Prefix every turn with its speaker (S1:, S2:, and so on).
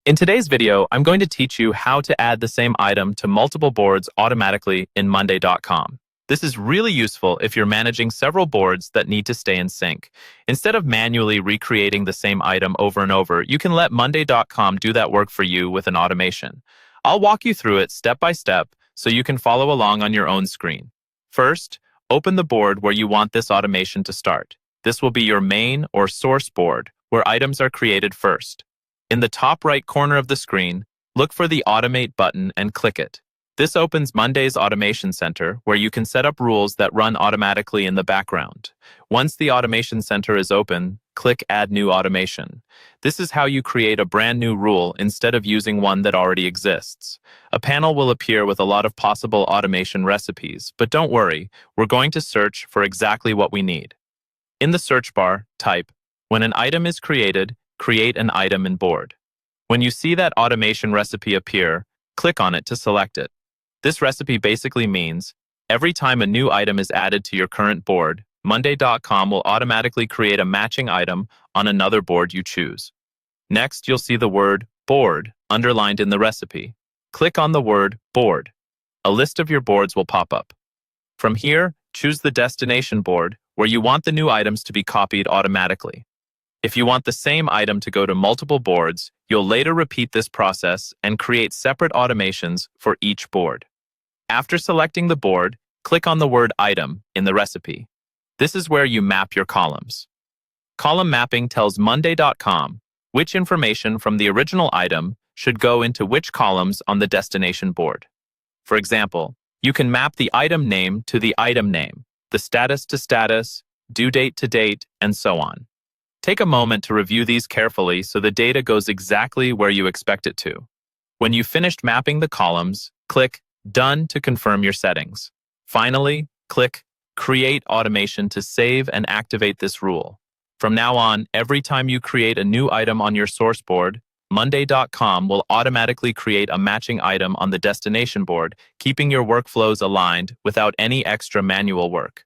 S1: In today's video, I'm going to teach you how to add the same item to multiple boards automatically in Monday.com. This is really useful if you're managing several boards that need to stay in sync. Instead of manually recreating the same item over and over, you can let Monday.com do that work for you with an automation. I'll walk you through it step by step so you can follow along on your own screen. First, open the board where you want this automation to start. This will be your main or source board, where items are created first. In the top right corner of the screen, look for the Automate button and click it. This opens Monday's Automation Center, where you can set up rules that run automatically in the background. Once the Automation Center is open, click Add New Automation. This is how you create a brand new rule instead of using one that already exists. A panel will appear with a lot of possible automation recipes, but don't worry, we're going to search for exactly what we need. In the search bar, type, "When an item is created, create an item in board." When you see that automation recipe appear, click on it to select it. This recipe basically means every time a new item is added to your current board, Monday.com will automatically create a matching item on another board you choose. Next, you'll see the word board underlined in the recipe. Click on the word board. A list of your boards will pop up. From here, choose the destination board where you want the new items to be copied automatically. If you want the same item to go to multiple boards, you'll later repeat this process and create separate automations for each board. After selecting the board, click on the word item in the recipe. This is where you map your columns. Column mapping tells Monday.com which information from the original item should go into which columns on the destination board. For example, you can map the item name to the item name, the status to status, due date to date, and so on. Take a moment to review these carefully so the data goes exactly where you expect it to. When you've finished mapping the columns, click Done to confirm your settings. Finally, click Create Automation to save and activate this rule. From now on, every time you create a new item on your source board, Monday.com will automatically create a matching item on the destination board, keeping your workflows aligned without any extra manual work.